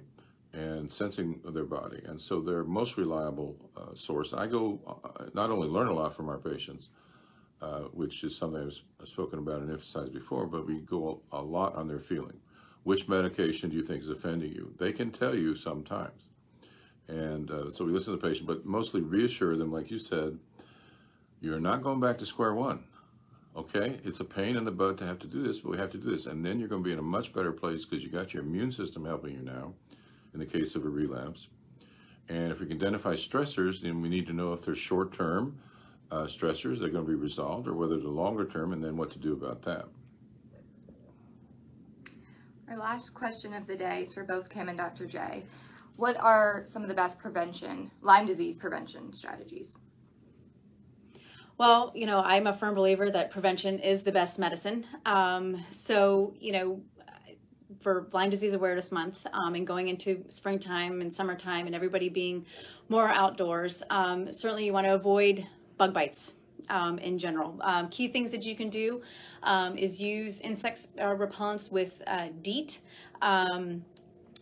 and sensing their body. And so they're a most reliable source. I go not only learn a lot from our patients, which is something I've spoken about and emphasized before, but we go a lot on their feeling. Which medication do you think is offending you? They can tell you sometimes. And so we listen to the patient, but mostly reassure them, like you said, you're not going back to square one, okay? It's a pain in the butt to have to do this, but we have to do this. And then you're going to be in a much better place because you got your immune system helping you now, in the case of a relapse. And if we can identify stressors, then we need to know if they're short-term stressors, they're going to be resolved, or whether they're longer-term, and then what to do about that. Our last question of the day is for both Kim and Dr. J. What are some of the best Lyme disease prevention strategies? Well, you know, I'm a firm believer that prevention is the best medicine. So, you know, for Lyme Disease Awareness Month and going into springtime and summertime and everybody being more outdoors, certainly you want to avoid bug bites in general. Key things that you can do is use insect repellents with DEET.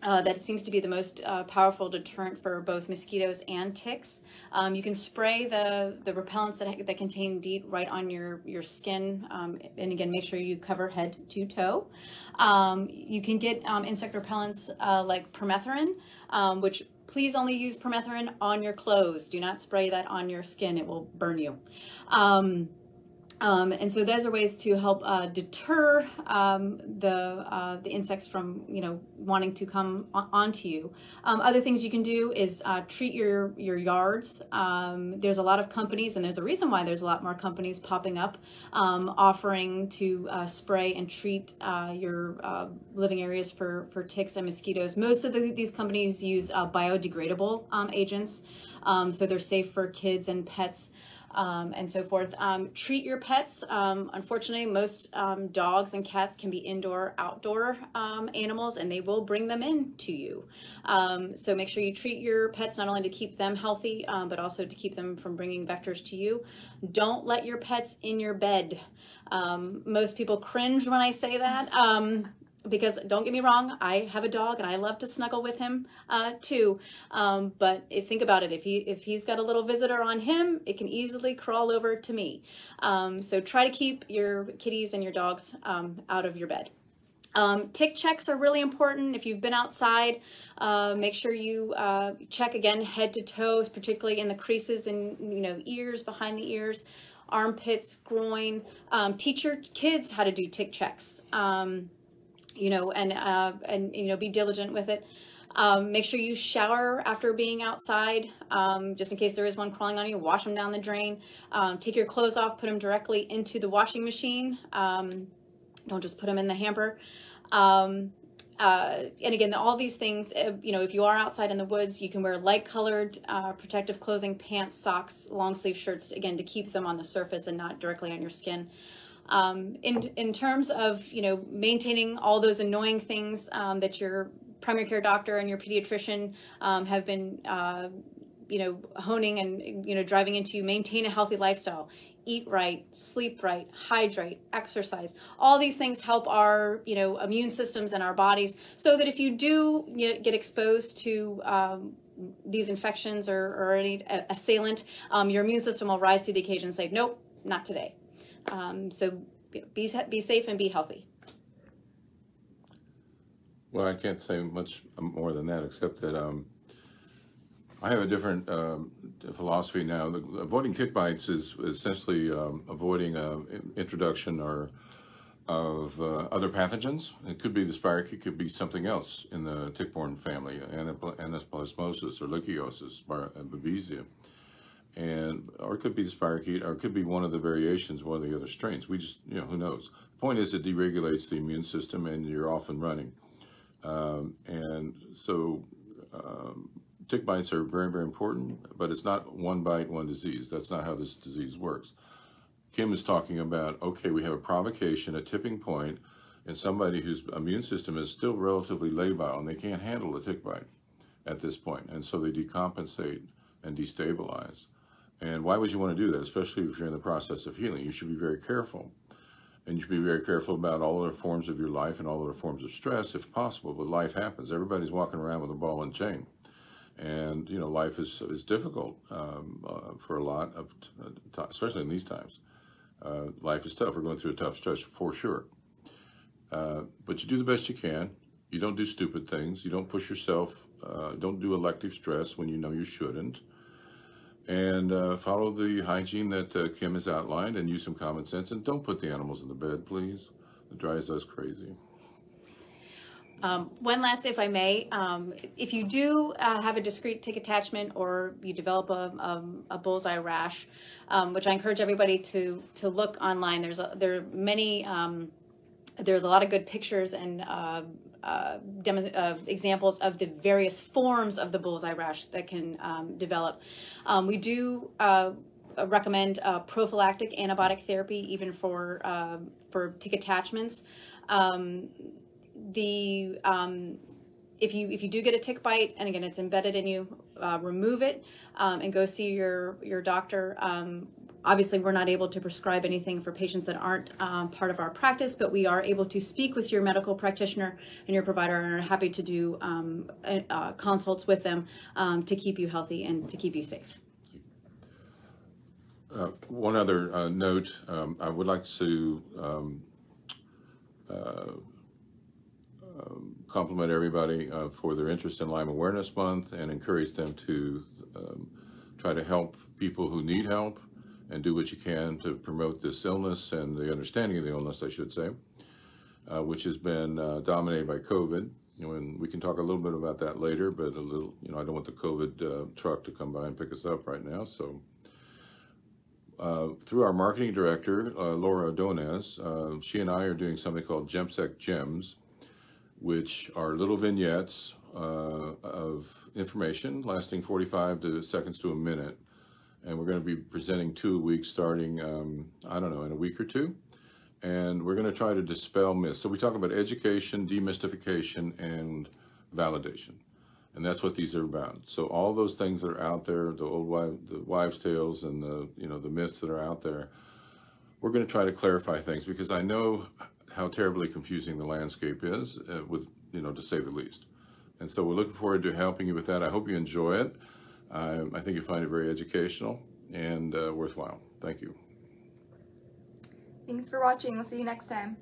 That seems to be the most powerful deterrent for both mosquitoes and ticks. You can spray the repellents that contain DEET right on your skin, and again, make sure you cover head to toe. You can get insect repellents like permethrin, which please only use permethrin on your clothes. Do not spray that on your skin. It will burn you. And so those are ways to help deter the insects from, you know, wanting to come onto you. Other things you can do is treat your yards. There's a lot of companies, and there's a reason why there's a lot more companies popping up offering to spray and treat your living areas for ticks and mosquitoes. Most of these companies use biodegradable agents, so they're safe for kids and pets. and so forth. Treat your pets. Unfortunately, most dogs and cats can be indoor, outdoor animals, and they will bring them in to you. So make sure you treat your pets not only to keep them healthy, but also to keep them from bringing vectors to you. Don't let your pets in your bed. Most people cringe when I say that. Because don't get me wrong, I have a dog and I love to snuggle with him too. But think about it, if he's got a little visitor on him, it can easily crawl over to me. So try to keep your kitties and your dogs out of your bed. Tick checks are really important. If you've been outside, make sure you check again head to toes, particularly in the creases and ears, behind the ears, armpits, groin. Teach your kids how to do tick checks. And be diligent with it. Make sure you shower after being outside, just in case there is one crawling on you. Wash them down the drain. Take your clothes off, put them directly into the washing machine. Don't just put them in the hamper. And again, all these things, if you are outside in the woods, you can wear light colored protective clothing, pants, socks, long sleeve shirts, again, to keep them on the surface and not directly on your skin. In terms of, maintaining all those annoying things that your primary care doctor and your pediatrician have been, honing and, driving into you, maintain a healthy lifestyle. Eat right, sleep right, hydrate, exercise. All these things help our, immune systems and our bodies, so that if you do get exposed to these infections or any assailant, your immune system will rise to the occasion and say, nope, not today. So be safe and be healthy. Well, I can't say much more than that, except that I have a different philosophy now. Avoiding tick bites is essentially avoiding introduction of other pathogens. It could be the spirochete, it could be something else in the tick-borne family, anaplasmosis or lichiosis, babesia. Or it could be the spirochete, or it could be one of the variations, one of the other strains. We just, who knows? The point is it deregulates the immune system and you're off and running. Tick bites are very, very important, but it's not one bite, one disease. That's not how this disease works. Kim is talking about, okay, we have a provocation, a tipping point, in somebody whose immune system is still relatively labile and they can't handle a tick bite at this point. And so they decompensate and destabilize. And why would you want to do that, especially if you're in the process of healing? You should be very careful. And you should be very careful about all other forms of your life and all other forms of stress, if possible. But life happens. Everybody's walking around with a ball and chain. And, life is difficult for a lot of, especially in these times. Life is tough. We're going through a tough stretch for sure. But you do the best you can. You don't do stupid things. You don't push yourself. Don't do elective stress when you know you shouldn't. And follow the hygiene that Kim has outlined and use some common sense. And don't put the animals in the bed, please. It drives us crazy. One last, if I may, if you do have a discrete tick attachment or you develop a bullseye rash, which I encourage everybody to look online. There's a lot of good pictures and examples of the various forms of the bullseye rash that can develop. We do recommend prophylactic antibiotic therapy even for tick attachments. If you do get a tick bite, and again it's embedded in you, remove it and go see your doctor. Obviously, we're not able to prescribe anything for patients that aren't part of our practice, but we are able to speak with your medical practitioner and your provider, and are happy to do consults with them to keep you healthy and to keep you safe. One other note, I would like to compliment everybody for their interest in Lyme Awareness Month and encourage them to try to help people who need help and do what you can to promote this illness and the understanding of the illness, I should say, which has been dominated by COVID. And we can talk a little bit about that later, but I don't want the COVID truck to come by and pick us up right now. So through our marketing director, Laura Donez, she and I are doing something called Jemsek Gems, which are little vignettes of information lasting 45 seconds to a minute And we're going to be presenting 2 a week starting, I don't know, in a week or two. And we're going to try to dispel myths. So we talk about education, demystification, and validation. And that's what these are about. So all those things that are out there, the wives' tales and the myths that are out there, we're going to try to clarify things, because I know how terribly confusing the landscape is, to say the least. And so we're looking forward to helping you with that. I hope you enjoy it. I think you'll find it very educational and worthwhile. Thank you. Thanks for watching. We'll see you next time.